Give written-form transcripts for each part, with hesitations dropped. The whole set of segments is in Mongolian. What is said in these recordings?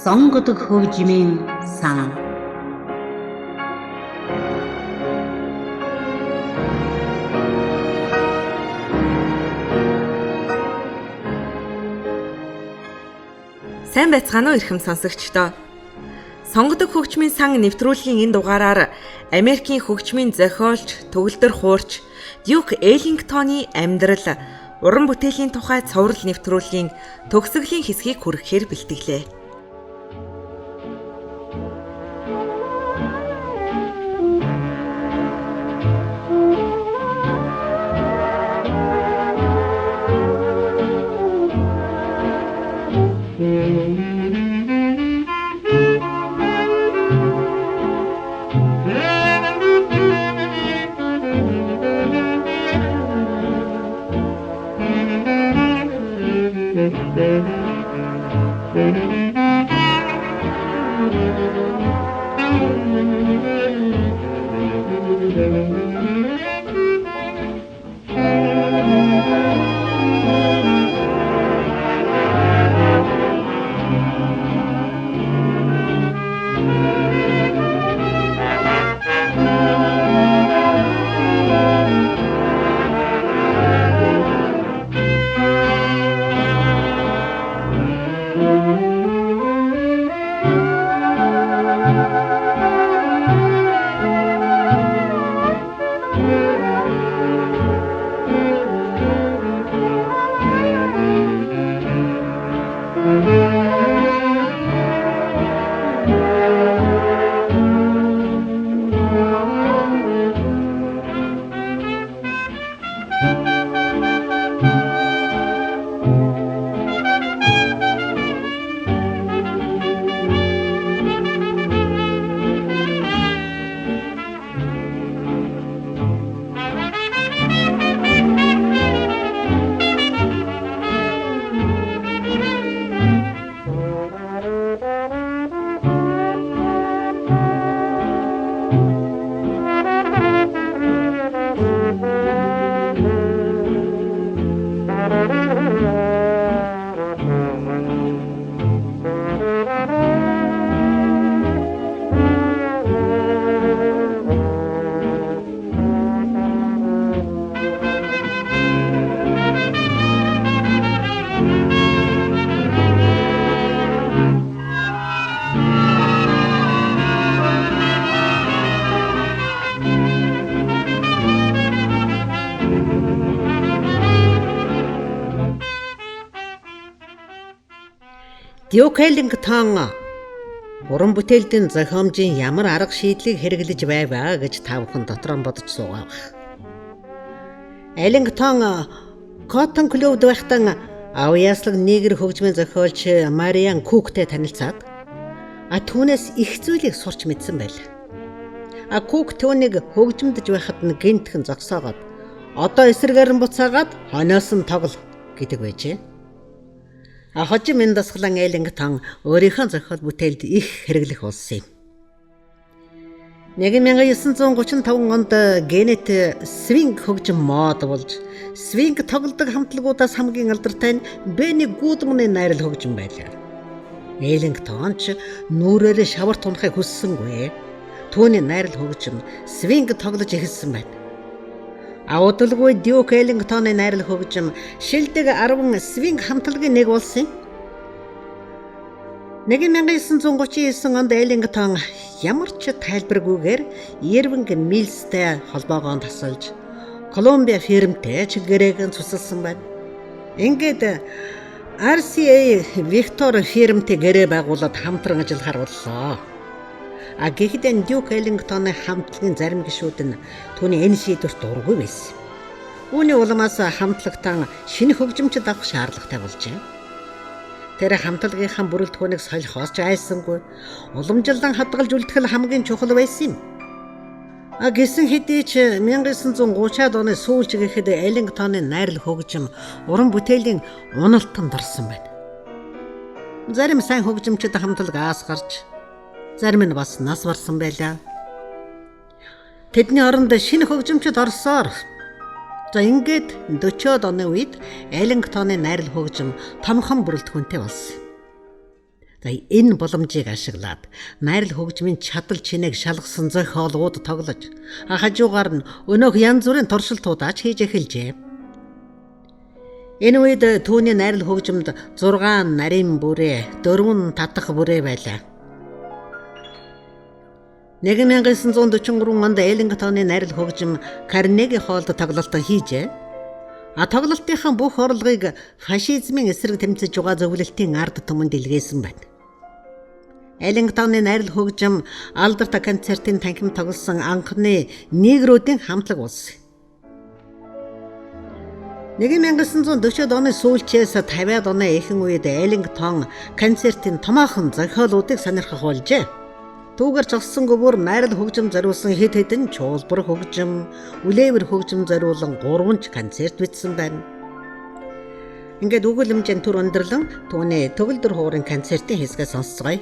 сонгодог хөгжмийн сан. Сайн байцгаана уу эрхэм сонсогчдоо. Сонгодог хөгжмийн сан нэвтрүүлгийн энэ дугаараар Америкийн хөгжмийн зохиолч, төгөлдөр хуурч Дьюк Эллингтоны амьдрал, уран бүтээлийн тухай цоврал нэвтрүүлгийн төгсгөлийн хэсгийг хүрэхээр бэлтгэлээ. Дьюк Эллингтон уран бүтээлдийн зохиомжийн ямар арга шийдлийг хэрэглэж байваа гэж та бүхэн дотроо бодож суугаах. Эллингтон Коттон клубд байхдаа авьяаслаг негр хөгжмийн зохиолч Мариан Куктэй танилцаад түүнээс их зүйлийг сурч мэдсэн байл. Кук түүнийг хөгжмөдөж байхад нь гинтхэн зогсоогоод одоо эсрэгээр нь буцаагаад хойноос нь тогло гэдэг байжээ. Хожим энэ дасгалан Эллингтон өөрийнхөө зохиол бүтээлд их хэрэглэх болсон юм. 1935 онд Генет свинг хөгжим мод болж свинг тоглодог хамтлагуудаас хамгийн алдартай нь Бенни Гудманы найрал хөгжим байлаа. Эллингтон ч нүрээр шавар тунахыг хүссэнгүй. Түүний найрал хөгжим свинг тоглож эхэлсэн байна. Удалгүй Дьюк Эллингтоны найрал хөгжим шилдэг 10 свинг хамтлагийн нэг болсон юм. 1939 онд Эллингтон ямар ч тайлбаргүйгээр Ирвинг Миллстэй холбоогоо тасалж Колумбиа фирмтэй чигээрээ цуцалсан байна. Ингээд RCA Victor фирмтэй гэрээ байгуулад хамтран ажиллахаар боллоо. Гэхдээ Дьюк Эллингтоны хамтлагийн зарим гишүүд нь түүний энэ шийдвэрт дургүй байсан. Үүний улмаас хамтлагтаа шинэ хөгжимчд авах шаардлагатай болжээ. Тэр хамтлагийнхаа бүрэлдэхүүнийг солихоос ч айсангүй. Уламжлалан хадгалж үлдэх хамгийн чухал байсан юм. Гэсэн хэдий ч 1930-аад оны сүүлч гэхэд Эллингтоны найрал хөгжим уран бүтээлийн уналтанд орсон байна. Зарим сайн хөгжимчд хамтлагаас гарч зарим нь бас нас барсан байлаа. Тэдний оронд шинэ хөгжимчд орсоор за ингээд 40-од оны үед Эллингтоны найрал хөгжим томхон бүрэлдэхүүнтэй болсон. Энэ боломжийг ашиглаад найрал хөгжмийн чадал чинээг шалгасан зохиолууд тоглож хажуугаар нь өнөөх янз бүрийн туршилтуудаач хийж эхэлжээ. Энэ үед түүний найрал хөгжимд 6 нарийн бүрээ, 4 татах бүрээ байлаа. 1943 онд Эллингтоны найрал хөгжим Карнеги хоолд тоглолтоо хийжээ. Тоглолтынхаа бүх орлогыг фашизмын эсрэг тэмцэж байгаа зөвлөлтийн ард түмэнд илгээсэн байна. Эллингтоны найрал хөгжим алдарт концертын танхим тоглосон анхны негрүүдийн хамтлаг улс. 1940-ад оны сүүлчээс 50-ад оны ихэнх үед Эллингтон концертын томоохон зохиолуудыг сонирхох болжээ. Түүгээр зогссон гүвөр найрал хөгжим зориулсан хэд хэдэн чуулбар хөгжим, үлээвэр хөгжим зориулан 3 концерт бичсэн байна. Ингээд өгүүлэмжийн түр өндөрлөн түүний төгөлдөр хуурын концертын хэсгээ сонсцгоё.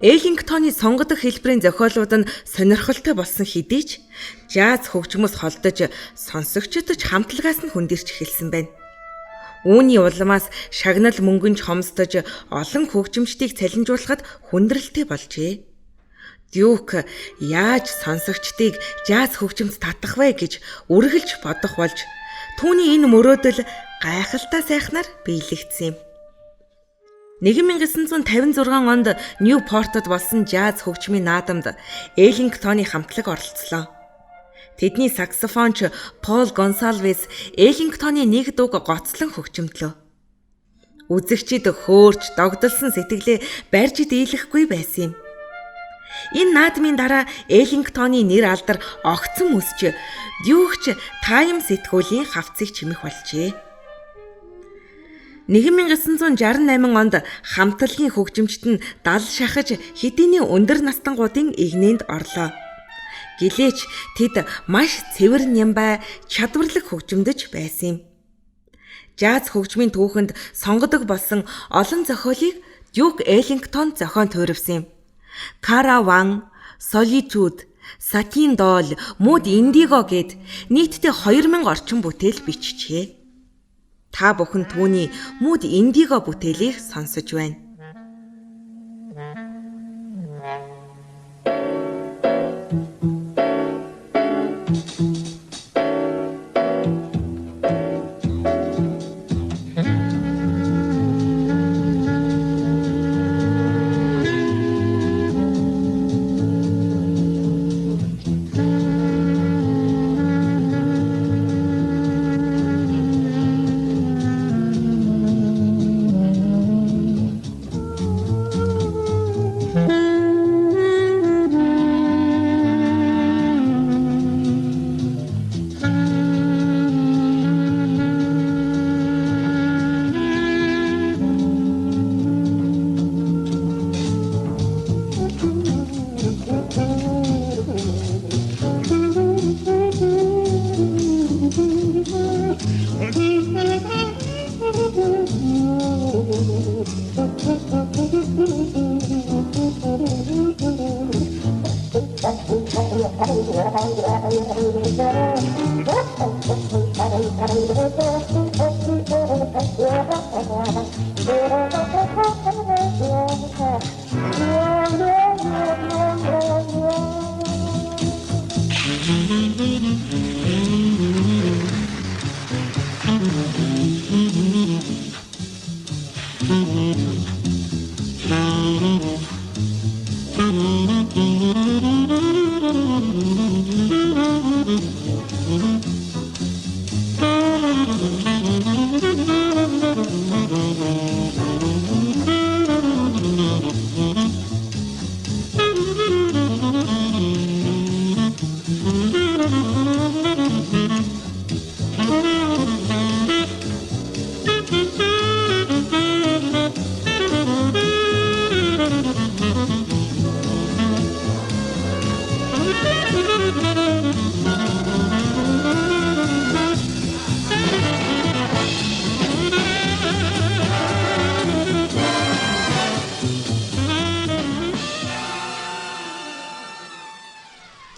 Эллингтоны сонгодог хэлбэрийн зохиолууд нь сонирхолтой болсон хэдий ч жаз хөгжмөс холдож сонсогчдод хамтлагаас нь хүндэрч эхэлсэн байна. Үүний улмаас шагнал мөнгөнж хомсдож олон хөгжимчдийг цалинжуулахад хүндрэлтэй болжээ. Дюк яаж сонсогчдыг жаз хөгжимд татах вэ гэж үргэлж бодох болж түүний энэ мөрөөдөл гайхалтай сайхнаар биелэгдсэн юм. 1956 онд Ньюпортод болсон жаз хөгжмийн наадамд Эллингтоны хамтлаг оролцлоо. Тэдний саксофонч Пол Гонсалвес Эллингтоны нэг дууг гоцлон хөгжимдлөө. Үзэгчид хөөрч догдолсон сэтгэлээ барьж дийлэхгүй байсан юм. Энэ наадмын дараа Эллингтоны нэр алдар огцом өсч Дюкч Тайм сэтгүүлийн хавцыг чимэх болжээ. 1968 онд хамтлагийн хөгжимчд нь дал шахаж хэдийний өндөр настангуудын игнэнд орлоо. Гэлээч тэд маш цэвэр нямбай чадварлаг хөгжимдөж байсан юм. Жаз хөгжмийн түүхэнд сонгодог болсон олон зохиолыг Дюк Эллингтон зохион туйрвсан юм. Караван, Solitude, Satin Doll, Mood Indigo гэд нийтдээ 2000 орчим бүтээл бичжээ. Та бүхэн түүний Mood Indigo бүтээлийг сонсож байна.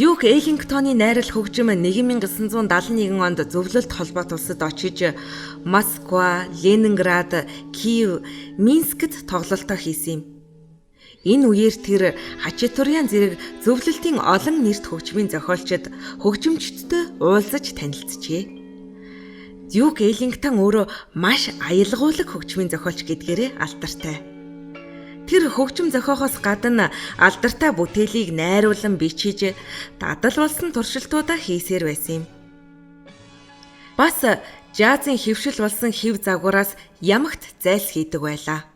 Дюк Эллингтоны найрал хөгжим 1971 онд зөвлөлт холбоот улсад очиж Москва, Ленинград, Киев, Минскэд тоглолтоо хийсэн юм. Энэ үеэр тэр Хачатурян зэрэг зөвлөлтийн олон нэрт хөгжмийн зохиолчид хөгжимчдтэй уулзаж танилцжээ. Дюк Эллингтон өөрөө маш аялгуулаг хөгжмийн зохиолч гэдгээрээ алдартай. Тэр хөгжим зохиохоос гадна алдартай бүтээлийг найруулан бичиж дадал болсон туршилтуудаа хийсээр байсан юм. Бас жазын хэвшил болсон хэв загвараас ямагт зайлс хийдэг байлаа.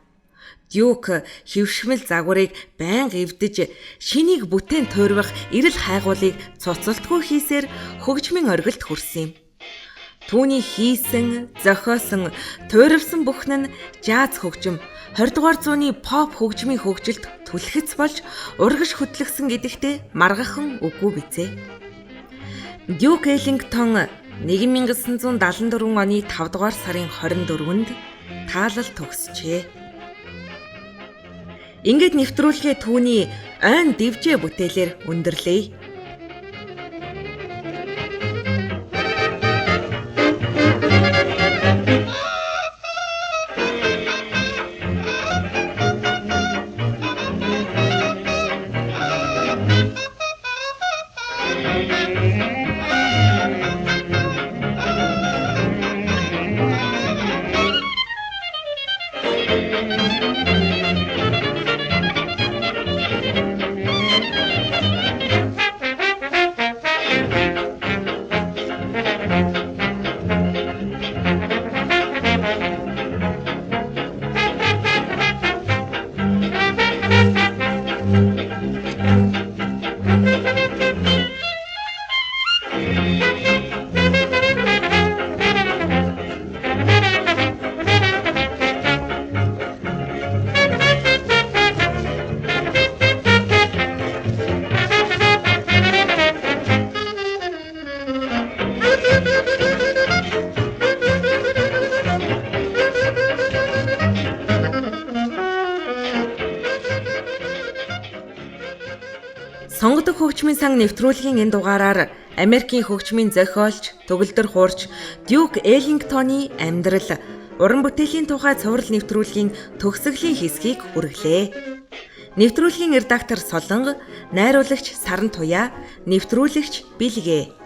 Дюк хэвшмэл загварыг байнга эвдэж шинийг бүтээн туйрвах эрэл хайгуулыг цуцалтгүй хийсээр хөгжмийн оргилд хүрсэн юм. Түүний хийсэн, зохиосон, туйрвсан бүхэн нь жаз хөгжим 20 дугаар зууны поп хөгжмийн хөгжилд түлхэц болж урагш хөтлөгсөн гэдэгтээ маргахан үгүй бизээ. Дюк Эллингтон 1974 оны 5 дугаар сарын 24-нд таалал төгсжээ. Ингээд нэвтрүүлгээ түүний ойн дивжээ бүтээлээр өндөрлөе. Сонгодог хөгжмийн сан нэвтрүүлгийн энэ дугаараар Америкийн хөгжмийн зохиолч, төгөлдөр хуурч Дюк Эллингтоны амьдрал, уран бүтээлийн тухай цуврал нэвтрүүлгийн төгсгөлийн хэсгийг үргэлээ. Нэвтрүүлгийн редактор Солонго, найруулагч Саран Туяа, нэвтрүүлэгч Билгээ.